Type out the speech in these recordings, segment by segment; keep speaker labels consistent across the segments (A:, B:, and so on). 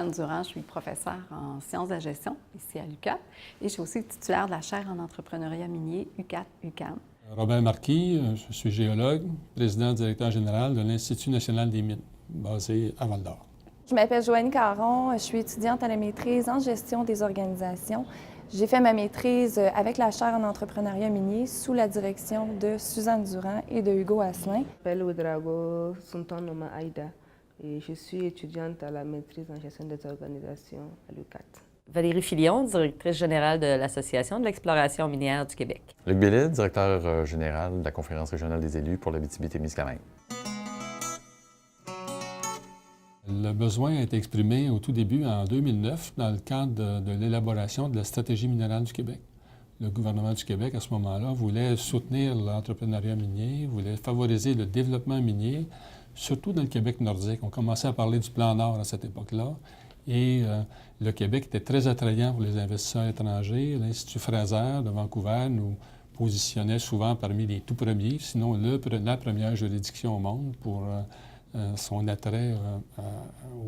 A: Suzanne Durand, je suis professeure en sciences de la gestion ici à l'UQAM et je suis aussi titulaire de la chaire en entrepreneuriat minier UQAT-UQAM.
B: Robert Marquis, je suis géologue, président directeur général de l'Institut national des mines, basé à Val-d'Or.
C: Je m'appelle Joanie Caron, je suis étudiante à la maîtrise en gestion des organisations. J'ai fait ma maîtrise avec la chaire en entrepreneuriat minier sous la direction de Suzanne Durand et de Hugo Asselin.
D: Je m'appelle Ouedraogo Suntonoma Aïda et je suis étudiante à la maîtrise en gestion des organisations à l'UQAT.
E: Valérie Filion, directrice générale de l'Association de l'exploration minière du Québec.
F: Luc Bélide, directeur général de la Conférence régionale des élus pour l'Abitibi-Témiscamingue.
B: Le besoin a été exprimé au tout début, en 2009, dans le cadre de l'élaboration de la stratégie minérale du Québec. Le gouvernement du Québec, à ce moment-là, voulait soutenir l'entrepreneuriat minier, voulait favoriser le développement minier, surtout dans le Québec nordique. On commençait à parler du plan Nord à cette époque-là. Et le Québec était très attrayant pour les investisseurs étrangers. L'Institut Fraser de Vancouver nous positionnait souvent parmi les tout premiers, sinon la première juridiction au monde pour son attrait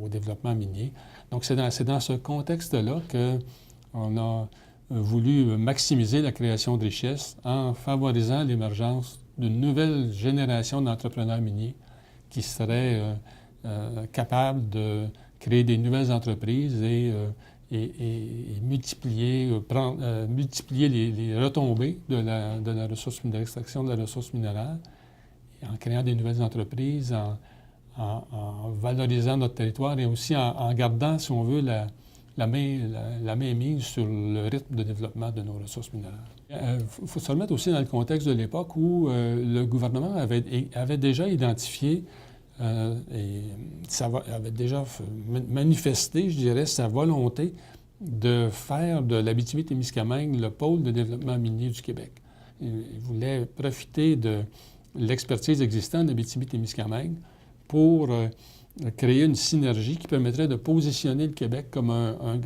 B: au développement minier. Donc, c'est dans ce contexte-là qu'on a voulu maximiser la création de richesses en favorisant l'émergence d'une nouvelle génération d'entrepreneurs miniers qui seraient capables de créer des nouvelles entreprises et multiplier les retombées de la ressource, de l'extraction de la ressource minérale, en créant des nouvelles entreprises, en valorisant notre territoire et aussi en gardant, si on veut, la mainmise sur le rythme de développement de nos ressources minérales. Il faut se remettre aussi dans le contexte de l'époque où le gouvernement avait déjà identifié et avait déjà manifesté, je dirais, sa volonté de faire de l'Abitibi-Témiscamingue le pôle de développement minier du Québec. Il voulait profiter de l'expertise existante d'Abitibi-Témiscamingue pour créer une synergie qui permettrait de positionner le Québec comme une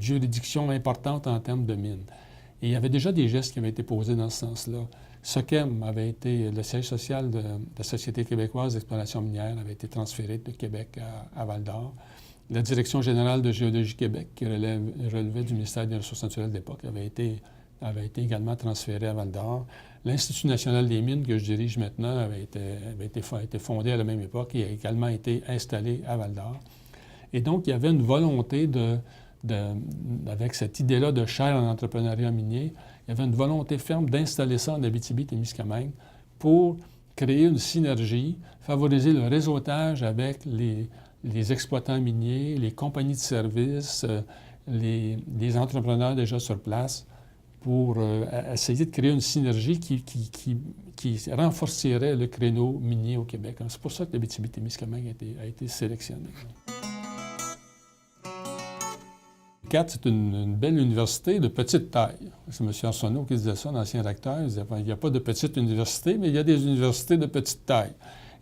B: juridiction importante en termes de mines. Et il y avait déjà des gestes qui avaient été posés dans ce sens-là. SOQUEM avait été, le siège social de la Société québécoise d'exploration minière avait été transféré de Québec à Val-d'Or. La Direction générale de Géologie Québec, qui relevait du ministère des Ressources naturelles de l'époque, avait été également transférée à Val-d'Or. L'Institut national des mines, que je dirige maintenant, avait été fondé à la même époque et a également été installé à Val-d'Or. Et donc, il y avait une volonté avec cette idée-là de chaire en entrepreneuriat minier, il y avait une volonté ferme d'installer ça en Abitibi-Témiscamingue pour créer une synergie, favoriser le réseautage avec les exploitants miniers, les compagnies de services, les entrepreneurs déjà sur place, pour essayer de créer une synergie qui renforcerait le créneau minier au Québec. C'est pour ça que l'Abitibi-Témiscamingue a été sélectionné. l'UQAT, c'est une belle université de petite taille. C'est M. Arsenault qui disait ça, l'ancien recteur. Il disait il n'y a pas de petite université, mais il y a des universités de petite taille.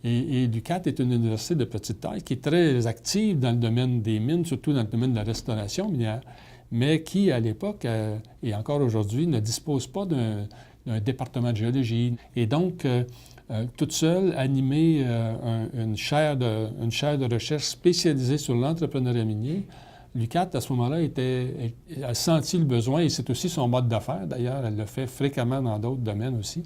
B: Et l'UQAT est une université de petite taille qui est très active dans le domaine des mines, surtout dans le domaine de la restauration minière, mais qui, à l'époque et encore aujourd'hui, ne dispose pas d'un département de géologie. Et donc, toute seule, animer une chaire de recherche spécialisée sur l'entrepreneuriat minier, l'UQAT, à ce moment-là, a senti le besoin, et c'est aussi son mode d'affaires, d'ailleurs, elle le fait fréquemment dans d'autres domaines aussi,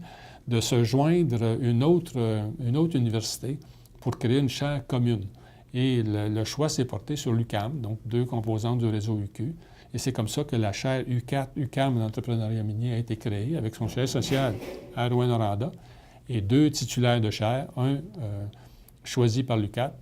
B: de se joindre une autre université pour créer une chaire commune. Et le choix s'est porté sur l'UQAM, donc 2 composantes du réseau UQ. Et c'est comme ça que la chaire UQAT-UQAM d'entrepreneuriat minier a été créée, avec son siège social à Rouyn-Noranda, et 2 titulaires de chaire, un choisi par l'UQAT,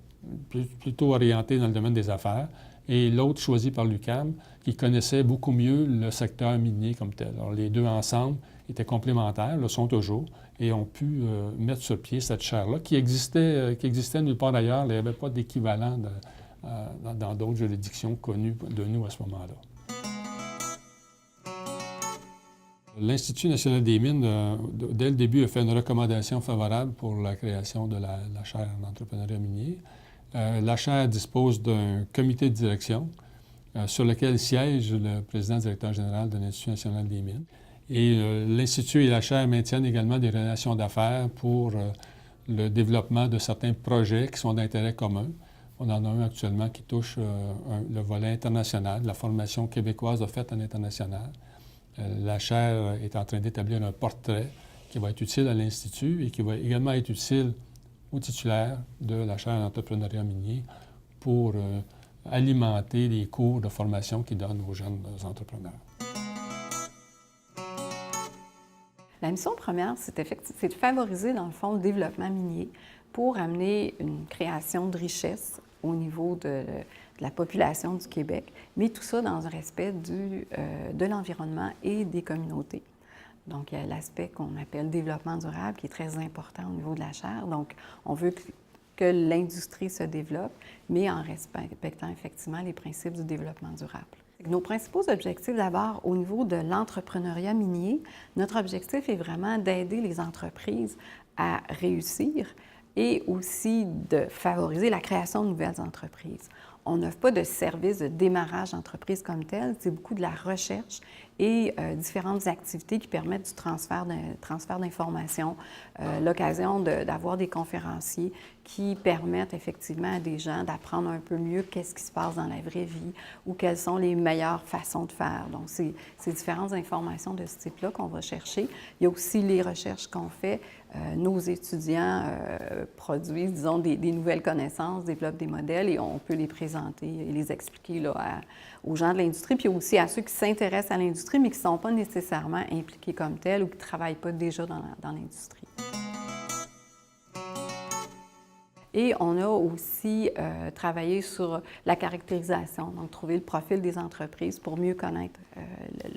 B: plutôt orienté dans le domaine des affaires, et l'autre choisi par l'UQAM, qui connaissait beaucoup mieux le secteur minier comme tel. Alors, les 2 ensemble étaient complémentaires, le sont toujours, et ont pu mettre sur pied cette chaire-là, qui existait nulle part ailleurs. Il n'y avait pas d'équivalent dans d'autres juridictions connues de nous à ce moment-là. L'Institut national des mines, dès le début, a fait une recommandation favorable pour la création de la chaire en entrepreneuriat minier. La chaire dispose d'un comité de direction sur lequel siège le président-directeur général de l'Institut national des mines. Et l'Institut et la chaire maintiennent également des relations d'affaires pour le développement de certains projets qui sont d'intérêt commun. On en a un actuellement qui touche le volet international, la formation québécoise offerte à l'international. La chaire est en train d'établir un portrait qui va être utile à l'Institut et qui va également être utile aux titulaires de la chaire d'entrepreneuriat minier pour alimenter les cours de formation qu'ils donnent aux jeunes entrepreneurs.
A: La mission première, c'est de favoriser, dans le fond, le développement minier pour amener une création de richesse au niveau de la population du Québec, mais tout ça dans un respect de l'environnement et des communautés. Donc, il y a l'aspect qu'on appelle développement durable qui est très important au niveau de la chaire. Donc, on veut que l'industrie se développe, mais en respectant effectivement les principes du développement durable. Nos principaux objectifs, d'abord, au niveau de l'entrepreneuriat minier, notre objectif est vraiment d'aider les entreprises à réussir et aussi de favoriser la création de nouvelles entreprises. On n'offre pas de service de démarrage d'entreprise comme tel, c'est beaucoup de la recherche et différentes activités qui permettent du transfert d'informations, l'occasion d'avoir des conférenciers qui permettent effectivement à des gens d'apprendre un peu mieux qu'est-ce qui se passe dans la vraie vie ou quelles sont les meilleures façons de faire. Donc, c'est différentes informations de ce type-là qu'on va chercher. Il y a aussi les recherches qu'on fait. Nos étudiants produisent, disons, des nouvelles connaissances, développent des modèles et on peut les présenter et les expliquer là, aux gens de l'industrie, puis aussi à ceux qui s'intéressent à l'industrie, mais qui ne sont pas nécessairement impliqués comme tels ou qui ne travaillent pas déjà dans l'industrie. Et on a aussi travaillé sur la caractérisation, donc trouver le profil des entreprises pour mieux connaître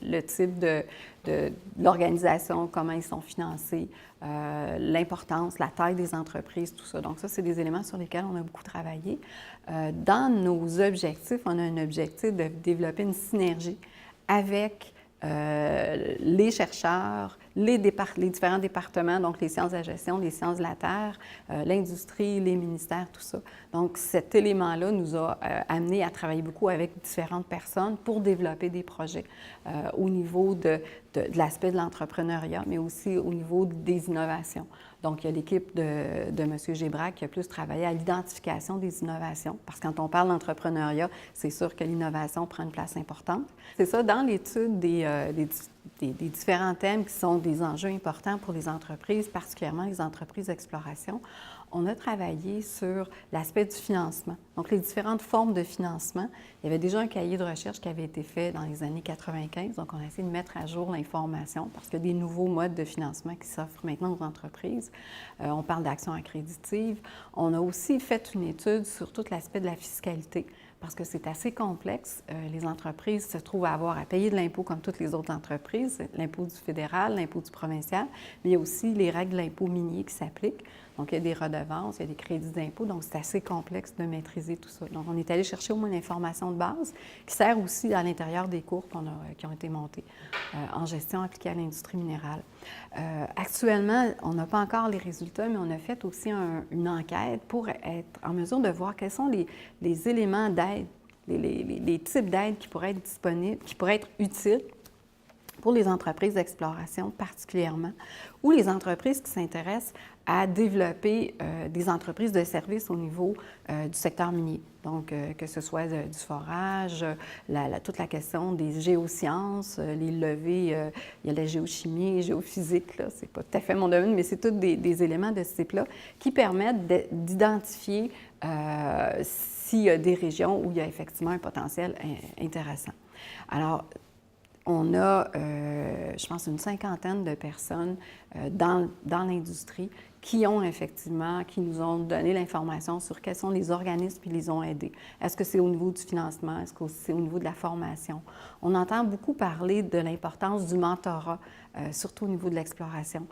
A: le type de l'organisation, comment ils sont financés, l'importance, la taille des entreprises, tout ça. Donc ça, c'est des éléments sur lesquels on a beaucoup travaillé. Dans nos objectifs, on a un objectif de développer une synergie avec les chercheurs, les différents départements, donc les sciences de la gestion, les sciences de la terre, l'industrie, les ministères, tout ça. Donc, cet élément-là nous a amené à travailler beaucoup avec différentes personnes pour développer des projets au niveau de l'aspect de l'entrepreneuriat, mais aussi au niveau des innovations. Donc, il y a l'équipe de M. Gébrac qui a plus travaillé à l'identification des innovations, parce que quand on parle d'entrepreneuriat, c'est sûr que l'innovation prend une place importante. C'est ça, dans l'étude des différents thèmes qui sont des enjeux importants pour les entreprises, particulièrement les entreprises d'exploration, on a travaillé sur l'aspect du financement. Donc, les différentes formes de financement. Il y avait déjà un cahier de recherche qui avait été fait dans les années 95, donc on a essayé de mettre à jour l'information parce qu'il y a des nouveaux modes de financement qui s'offrent maintenant aux entreprises. On parle d'action accréditive. On a aussi fait une étude sur tout l'aspect de la fiscalité, parce que c'est assez complexe. Les entreprises se trouvent à avoir à payer de l'impôt comme toutes les autres entreprises, l'impôt du fédéral, l'impôt du provincial, mais il y a aussi les règles de l'impôt minier qui s'appliquent. Donc, il y a des redevances, il y a des crédits d'impôt, donc c'est assez complexe de maîtriser tout ça. Donc, on est allé chercher au moins une information de base qui sert aussi à l'intérieur des cours qui ont été montés en gestion appliquée à l'industrie minérale. Actuellement, on n'a pas encore les résultats, mais on a fait aussi une enquête pour être en mesure de voir quels sont les éléments d'aide, les types d'aide qui pourraient être disponibles, qui pourraient être utiles pour les entreprises d'exploration particulièrement, ou les entreprises qui s'intéressent à développer des entreprises de services au niveau du secteur minier. Donc, que ce soit du forage, toute la question des géosciences, les levées, il y a la géochimie, géophysique, là, c'est pas tout à fait mon domaine, mais c'est tous des éléments de ce type-là qui permettent d'identifier s'il y a des régions où il y a effectivement un potentiel intéressant. Alors, on a, je pense, une cinquantaine de personnes dans l'industrie qui nous ont donné l'information sur quels sont les organismes qui les ont aidés. Est-ce que c'est au niveau du financement? Est-ce que c'est au niveau de la formation? On entend beaucoup parler de l'importance du mentorat, surtout au niveau de l'exploration.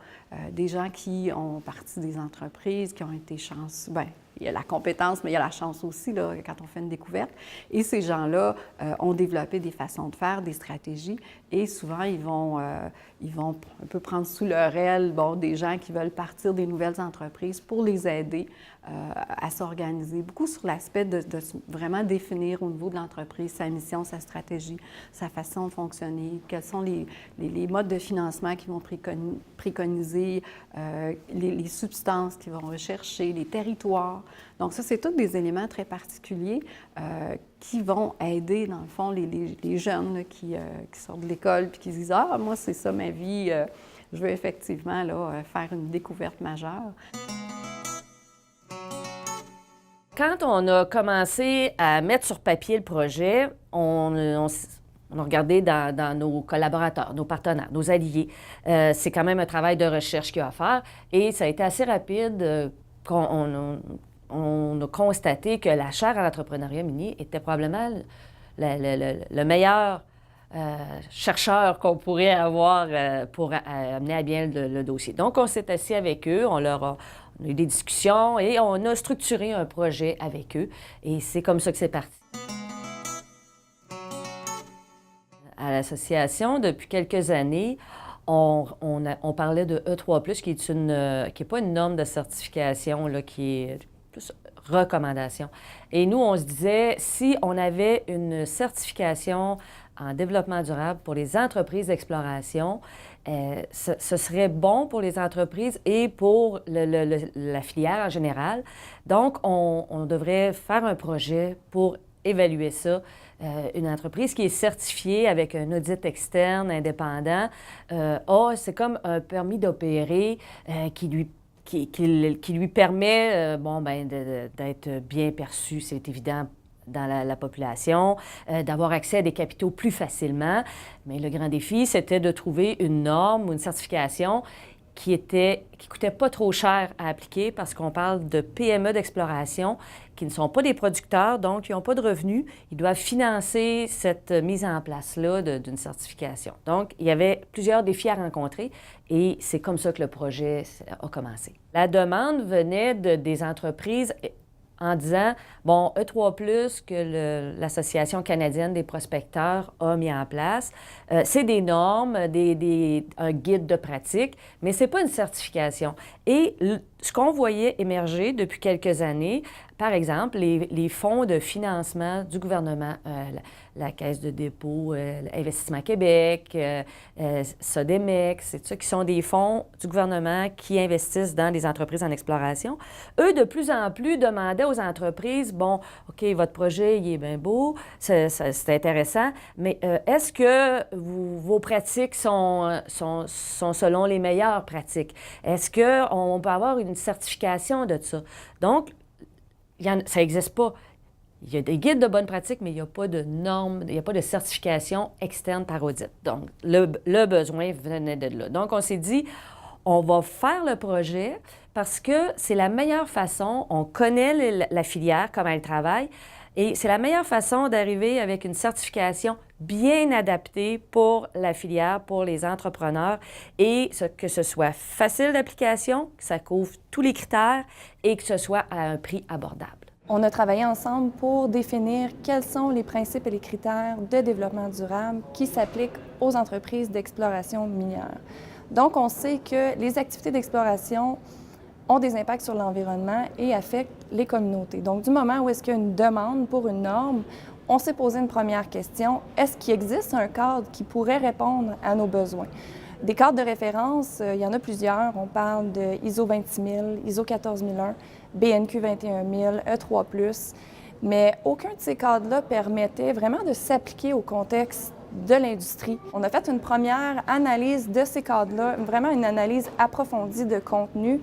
A: Des gens qui ont parti des entreprises, qui ont été chanceux. Bien, il y a la compétence, mais il y a la chance aussi là, quand on fait une découverte. Et ces gens-là ont développé des façons de faire, des stratégies, et souvent, ils vont un peu prendre sous leur aile des gens qui veulent partir des nouvelles entreprises pour les aider à s'organiser, beaucoup sur l'aspect de vraiment définir au niveau de l'entreprise sa mission, sa stratégie, sa façon de fonctionner, quels sont les modes de financement qu'ils vont préconiser, les substances qu'ils vont rechercher, les territoires. Donc ça, c'est tous des éléments très particuliers qui vont aider, dans le fond, les jeunes là, qui sortent de l'école puis qui se disent « Ah, moi, c'est ça ma vie, je veux effectivement là, faire une découverte majeure. »
E: Quand on a commencé à mettre sur papier le projet, on a regardé dans nos collaborateurs, nos partenaires, nos alliés. C'est quand même un travail de recherche qu'il y a à faire et ça a été assez rapide qu'on a constaté que la chaire en entrepreneuriat minier était probablement le meilleur chercheur qu'on pourrait avoir pour amener à bien le dossier. Donc, on s'est assis avec eux, on a eu des discussions et on a structuré un projet avec eux. Et c'est comme ça que c'est parti. À l'association, depuis quelques années, on parlait de E3+, qui est pas une norme de certification, là, qui est plus recommandation. Et nous, on se disait, si on avait une certification en développement durable pour les entreprises d'exploration, ce serait bon pour les entreprises et pour la filière en général. Donc, on devrait faire un projet pour évaluer ça. Une entreprise qui est certifiée avec un audit externe indépendant c'est comme un permis d'opérer qui lui permet d'être bien perçu, c'est évident, dans la population, d'avoir accès à des capitaux plus facilement. Mais le grand défi, c'était de trouver une norme ou une certification qui coûtait pas trop cher à appliquer parce qu'on parle de PME d'exploration qui ne sont pas des producteurs, donc ils n'ont pas de revenus. Ils doivent financer cette mise en place-là d'une certification. Donc, il y avait plusieurs défis à rencontrer et c'est comme ça que le projet a commencé. La demande venait des entreprises en disant, bon, E3+, que l'Association canadienne des prospecteurs a mis en place, c'est des normes, un guide de pratique, mais ce n'est pas une certification. Et ce qu'on voyait émerger depuis quelques années, par exemple, les fonds de financement du gouvernement, la Caisse de dépôt, Investissement Québec, Sodemec, c'est ça qui sont des fonds du gouvernement qui investissent dans les entreprises en exploration. Eux, de plus en plus, demandaient aux entreprises, bon, OK, votre projet, il est bien beau, c'est intéressant, mais est-ce que vos pratiques sont selon les meilleures pratiques? Est-ce qu'on peut avoir une certification de ça? Donc, ça n'existe pas. Il y a des guides de bonne pratique, mais il n'y a pas de normes, il n'y a pas de certification externe par audit. Donc, le besoin venait de là. Donc, on s'est dit, on va faire le projet parce que c'est la meilleure façon, on connaît la filière, comment elle travaille, et c'est la meilleure façon d'arriver avec une certification bien adaptée pour la filière, pour les entrepreneurs, et que ce soit facile d'application, que ça couvre tous les critères et que ce soit à un prix abordable.
C: On a travaillé ensemble pour définir quels sont les principes et les critères de développement durable qui s'appliquent aux entreprises d'exploration minière. Donc, on sait que les activités d'exploration ont des impacts sur l'environnement et affectent les communautés. Donc, du moment où est-ce qu'il y a une demande pour une norme, on s'est posé une première question. Est-ce qu'il existe un cadre qui pourrait répondre à nos besoins? Des cadres de référence, il y en a plusieurs. On parle de ISO 26000, ISO 14001, BNQ 21000, E3+, mais aucun de ces cadres-là permettait vraiment de s'appliquer au contexte de l'industrie. On a fait une première analyse de ces cadres-là, vraiment une analyse approfondie de contenu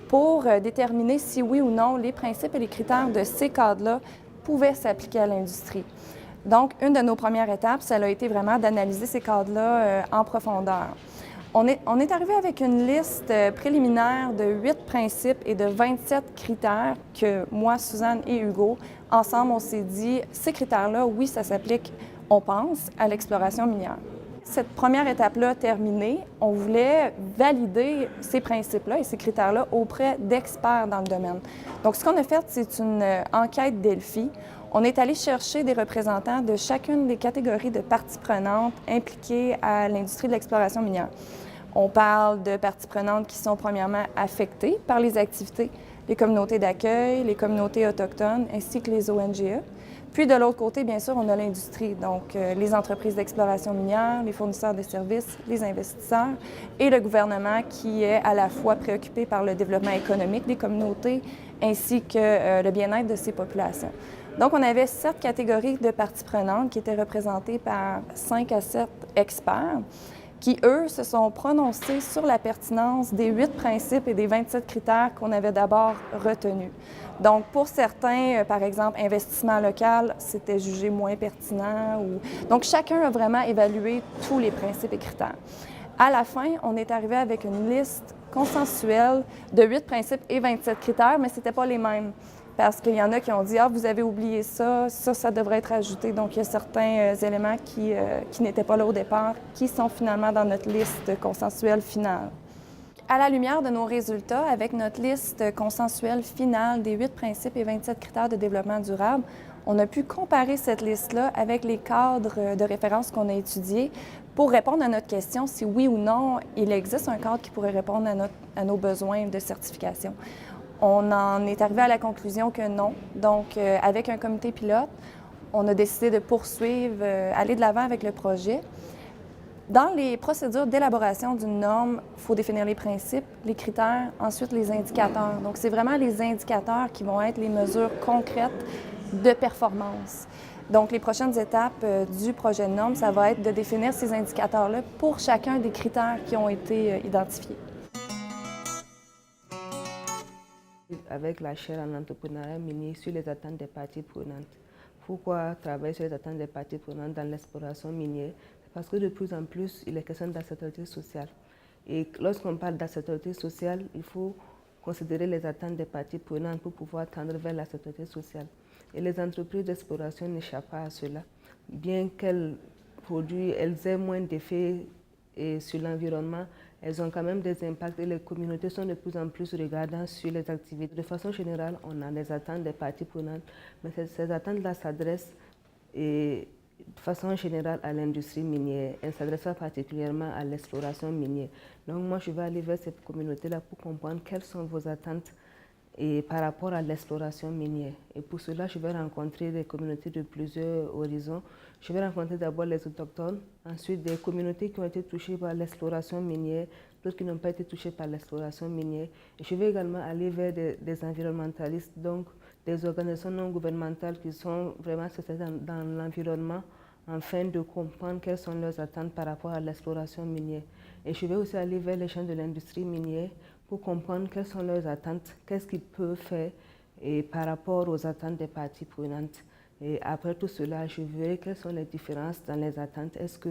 C: pour déterminer si oui ou non les principes et les critères de ces cadres-là pouvaient s'appliquer à l'industrie. Donc, une de nos premières étapes, ça a été vraiment d'analyser ces cadres-là en profondeur. On est arrivé avec une liste préliminaire de 8 principes et de 27 critères que moi, Suzanne et Hugo, ensemble, on s'est dit, ces critères-là, oui, ça s'applique, on pense, à l'exploration minière. Cette première étape-là terminée, on voulait valider ces principes-là et ces critères-là auprès d'experts dans le domaine. Donc, ce qu'on a fait, c'est une enquête Delphi. On est allé chercher des représentants de chacune des catégories de parties prenantes impliquées à l'industrie de l'exploration minière. On parle de parties prenantes qui sont premièrement affectées par les activités les communautés d'accueil, les communautés autochtones, ainsi que les ONGE. Puis de l'autre côté, bien sûr, on a l'industrie, donc les entreprises d'exploration minière, les fournisseurs de services, les investisseurs et le gouvernement qui est à la fois préoccupé par le développement économique des communautés ainsi que le bien-être de ces populations. Donc, on avait 7 catégories de parties prenantes qui étaient représentées par 5 à 7 experts qui, eux, se sont prononcés sur la pertinence des 8 principes et des 27 critères qu'on avait d'abord retenus. Donc, pour certains, par exemple, investissement local, c'était jugé moins pertinent. Donc, chacun a vraiment évalué tous les principes et critères. À la fin, on est arrivé avec une liste consensuelle de 8 principes et 27 critères, mais ce n'étaient pas les mêmes. Parce qu'il y en a qui ont dit « Ah, vous avez oublié ça, ça devrait être ajouté. » Donc, il y a certains éléments qui n'étaient pas là au départ, qui sont finalement dans notre liste consensuelle finale. À la lumière de nos résultats, avec notre liste consensuelle finale des 8 principes et 27 critères de développement durable, on a pu comparer cette liste-là avec les cadres de référence qu'on a étudiés pour répondre à notre question si oui ou non il existe un cadre qui pourrait répondre à nos besoins de certification. On en est arrivé à la conclusion que non. Donc, avec un comité pilote, on a décidé de poursuivre, aller de l'avant avec le projet. Dans les procédures d'élaboration d'une norme, il faut définir les principes, les critères, ensuite les indicateurs. Donc, c'est vraiment les indicateurs qui vont être les mesures concrètes de performance. Donc, les prochaines étapes du projet de norme, ça va être de définir ces indicateurs-là pour chacun des critères qui ont été identifiés.
D: Avec la chaire en entrepreneuriat minier sur les attentes des parties prenantes. Pourquoi travailler sur les attentes des parties prenantes dans l'exploration minière? C'est parce que de plus en plus, il est question d'acceptabilité sociale. Et lorsqu'on parle d'acceptabilité sociale, il faut considérer les attentes des parties prenantes pour pouvoir tendre vers l'acceptabilité sociale. Et les entreprises d'exploration n'échappent pas à cela. Bien qu'elles produisent, elles aient moins d'effets sur l'environnement, elles ont quand même des impacts et les communautés sont de plus en plus regardantes sur les activités. De façon générale, on a les attentes des parties prenantes, mais ces attentes-là s'adressent de façon générale à l'industrie minière. Elles ne s'adressent pas particulièrement à l'exploration minière. Donc moi, je vais aller vers ces communautés-là pour comprendre quelles sont vos attentes par rapport à l'exploration minière. Et pour cela, je vais rencontrer des communautés de plusieurs horizons. Je vais rencontrer d'abord les autochtones, ensuite des communautés qui ont été touchées par l'exploration minière, d'autres qui n'ont pas été touchées par l'exploration minière. Et je vais également aller vers des environnementalistes, donc des organisations non gouvernementales qui sont vraiment spécialisées dans l'environnement, afin de comprendre quelles sont leurs attentes par rapport à l'exploration minière. Et je vais aussi aller vers les gens de l'industrie minière pour comprendre quelles sont leurs attentes, qu'est-ce qu'ils peuvent faire par rapport aux attentes des parties prenantes. Et après tout cela, je verrai quelles sont les différences dans les attentes. Est-ce que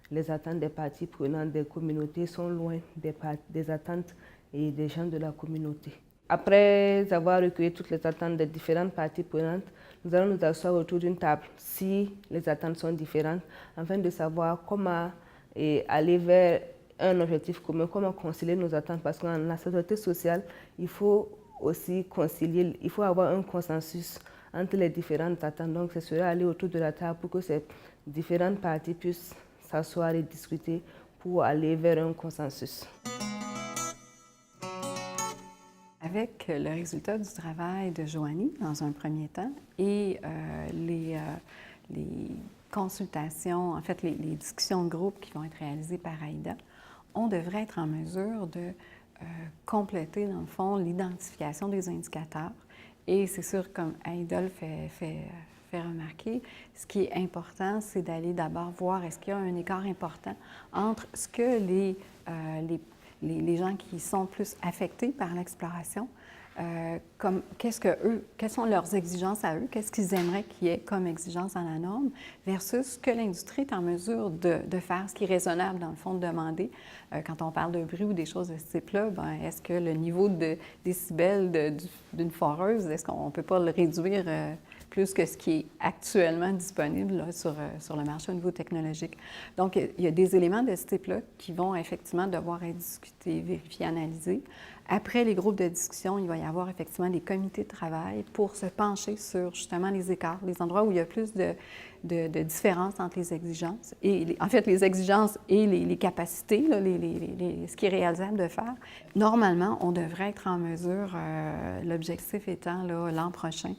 D: les attentes des parties prenantes des communautés sont loin des attentes des gens de la communauté? Après avoir recueilli toutes les attentes des différentes parties prenantes, nous allons nous asseoir autour d'une table si les attentes sont différentes, afin de savoir comment aller vers un objectif commun, comment concilier nos attentes, parce qu'en la sécurité sociale, il faut aussi concilier, il faut avoir un consensus entre les différentes attentes. Donc, ce serait aller autour de la table pour que ces différentes parties puissent s'asseoir et discuter pour aller vers un consensus.
A: Avec le résultat du travail de Joanie, dans un premier temps, et les consultations, en fait, les discussions de groupe qui vont être réalisées par AIDA, on devrait être en mesure de compléter, dans le fond, l'identification des indicateurs. Et c'est sûr, comme AIDA le fait remarquer, ce qui est important, c'est d'aller d'abord voir est-ce qu'il y a un écart important entre ce que les gens qui sont plus affectés par l'exploration, quelles sont leurs exigences à eux, qu'est-ce qu'ils aimeraient qu'il y ait comme exigence dans la norme, versus ce que l'industrie est en mesure de faire, ce qui est raisonnable, dans le fond, de demander. Quand on parle de bruit ou des choses de ce type-là, est-ce que le niveau de décibels d'une foreuse, est-ce qu'on ne peut pas le réduire plus que ce qui est actuellement disponible là, sur le marché au niveau technologique? Donc, il y a des éléments de ce type-là qui vont effectivement devoir être discutés, vérifiés, analysés. Après les groupes de discussion, il va y avoir effectivement des comités de travail pour se pencher sur justement les écarts, les endroits où il y a plus de différence entre les exigences, et en fait les exigences et les capacités, là, ce qui est réalisable de faire. Normalement, on devrait être en mesure, l'objectif étant l'an prochain,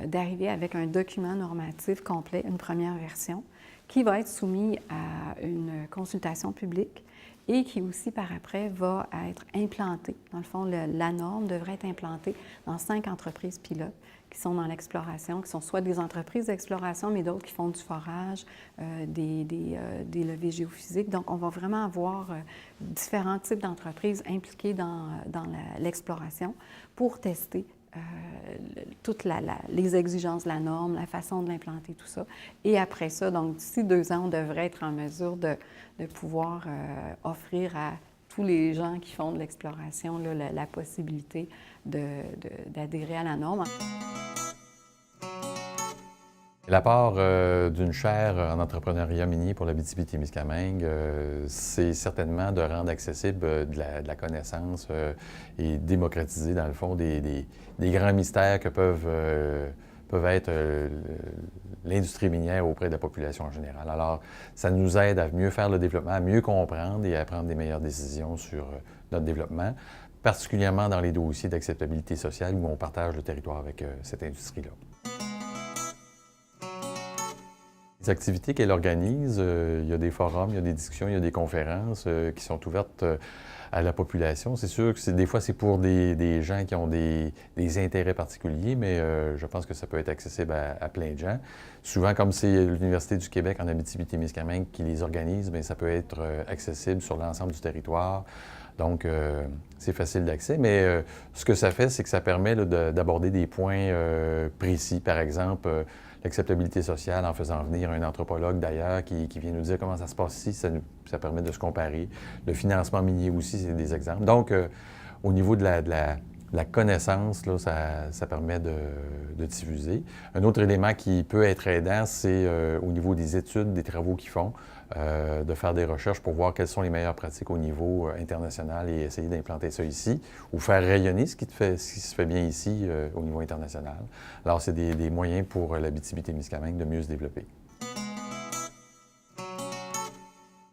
A: d'arriver avec un document normatif complet, une première version, qui va être soumis à une consultation publique et qui aussi, par après, va être implantée. Dans le fond, la norme devrait être implantée dans 5 entreprises pilotes qui sont dans l'exploration, qui sont soit des entreprises d'exploration, mais d'autres qui font du forage, des levées géophysiques. Donc, on va vraiment avoir différents types d'entreprises impliquées dans l'exploration pour tester toutes les exigences de la norme, la façon de l'implanter, tout ça. Et après ça, donc d'ici 2 ans, on devrait être en mesure de pouvoir offrir à tous les gens qui font de l'exploration la possibilité d'adhérer à la norme.
F: L'apport d'une chaire en entrepreneuriat minier pour l'Abitibi-Témiscamingue, c'est certainement de rendre accessible de la connaissance et démocratiser, dans le fond, des grands mystères que peuvent être l'industrie minière auprès de la population en général. Alors, ça nous aide à mieux faire le développement, à mieux comprendre et à prendre des meilleures décisions sur notre développement, particulièrement dans les dossiers d'acceptabilité sociale où on partage le territoire avec cette industrie-là. Les activités qu'elle organise, il y a des forums, il y a des discussions, il y a des conférences qui sont ouvertes à la population. C'est sûr que des fois, c'est pour des gens qui ont des intérêts particuliers, mais je pense que ça peut être accessible à plein de gens. Souvent, comme c'est l'Université du Québec en Abitibi-Témiscamingue qui les organise, bien, ça peut être accessible sur l'ensemble du territoire. Donc, c'est facile d'accès, mais ce que ça fait, c'est que ça permet d'aborder des points précis. Par exemple, l'acceptabilité sociale en faisant venir un anthropologue d'ailleurs qui vient nous dire comment ça se passe ici, ça permet de se comparer. Le financement minier aussi, c'est des exemples. Donc, au niveau de la connaissance, là, ça permet de diffuser. Un autre élément qui peut être aidant, c'est au niveau des études, des travaux qu'ils font, de faire des recherches pour voir quelles sont les meilleures pratiques au niveau international et essayer d'implanter ça ici, ou faire rayonner ce qui se fait bien ici au niveau international. Alors, c'est des moyens pour l'Abitibi-Témiscamingue de mieux se développer.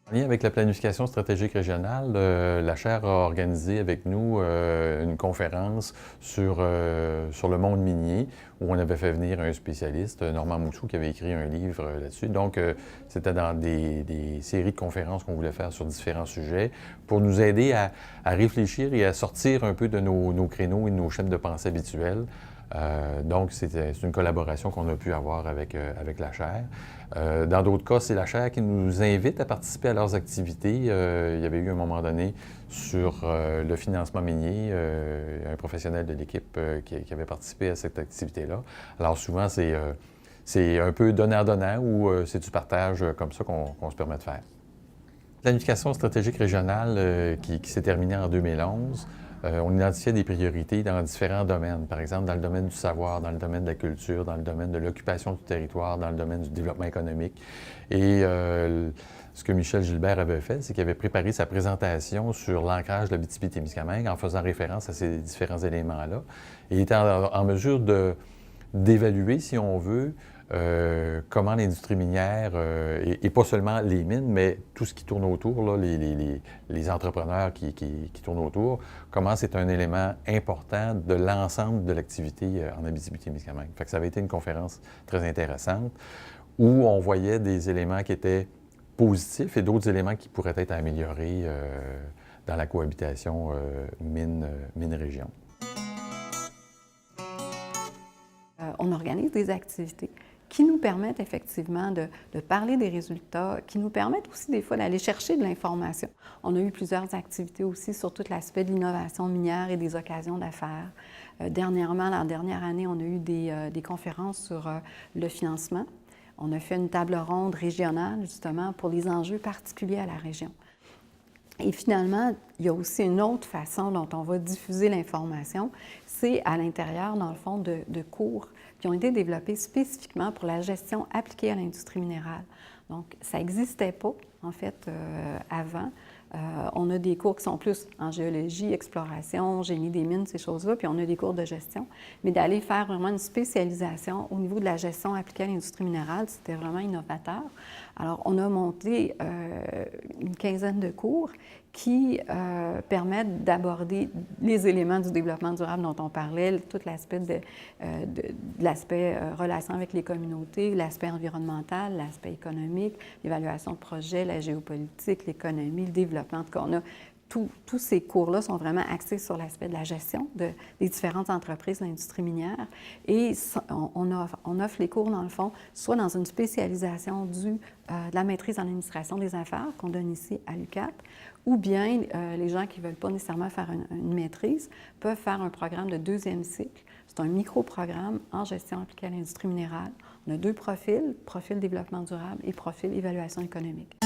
F: En lien avec la planification stratégique régionale, la chaire a organisé avec nous une conférence sur le monde minier où on avait fait venir un spécialiste, Normand Mouchou, qui avait écrit un livre là-dessus. Donc, c'était dans des séries de conférences qu'on voulait faire sur différents sujets pour nous aider à réfléchir et à sortir un peu de nos créneaux et de nos chaînes de pensée habituelles. Donc, c'est une collaboration qu'on a pu avoir avec la chaire. Dans d'autres cas, c'est la chaire qui nous invite à participer à leurs activités. Il y avait eu un moment donné sur le financement minier, un professionnel de l'équipe qui avait participé à cette activité-là. Alors souvent, c'est un peu donnant-donnant ou c'est du partage comme ça qu'on se permet de faire. La planification stratégique régionale qui s'est terminée en 2011, on identifiait des priorités dans différents domaines. Par exemple, dans le domaine du savoir, dans le domaine de la culture, dans le domaine de l'occupation du territoire, dans le domaine du développement économique. Et ce que Michel Gilbert avait fait, c'est qu'il avait préparé sa présentation sur l'ancrage de l'Abitibi-Témiscamingue en faisant référence à ces différents éléments-là. Et il était en mesure d'évaluer, si on veut, comment l'industrie minière, et pas seulement les mines, mais tout ce qui tourne autour, là, les entrepreneurs qui tournent autour, comment c'est un élément important de l'ensemble de l'activité en Abitibi-Témiscamingue. Fait que ça avait été une conférence très intéressante où on voyait des éléments qui étaient positifs et d'autres éléments qui pourraient être améliorés dans la cohabitation mine-région.
A: On organise des activités qui nous permettent effectivement de parler des résultats, qui nous permettent aussi des fois d'aller chercher de l'information. On a eu plusieurs activités aussi sur tout l'aspect de l'innovation minière et des occasions d'affaires. Dernièrement, la dernière année, on a eu des conférences sur le financement. On a fait une table ronde régionale justement pour les enjeux particuliers à la région. Et finalement, il y a aussi une autre façon dont on va diffuser l'information, c'est à l'intérieur, dans le fond, de cours qui ont été développés spécifiquement pour la gestion appliquée à l'industrie minérale. Donc, ça n'existait pas, en fait, avant. On a des cours qui sont plus en géologie, exploration, génie des mines, ces choses-là, puis on a des cours de gestion. Mais d'aller faire vraiment une spécialisation au niveau de la gestion appliquée à l'industrie minérale, c'était vraiment innovateur. Alors, on a monté une quinzaine de cours qui permettent d'aborder les éléments du développement durable dont on parlait, tout l'aspect de l'aspect relation avec les communautés, l'aspect environnemental, l'aspect économique, l'évaluation de projets, la géopolitique, l'économie, le développement. En tout cas, on a tous ces cours-là sont vraiment axés sur l'aspect de la gestion des différentes entreprises de l'industrie minière. Et on offre les cours, dans le fond, soit dans une spécialisation de la maîtrise en administration des affaires qu'on donne ici à l'UQAP, ou bien les gens qui ne veulent pas nécessairement faire une maîtrise peuvent faire un programme de 2e cycle. C'est un micro-programme en gestion appliquée à l'industrie minérale. On a 2 profils, profil développement durable et profil évaluation économique.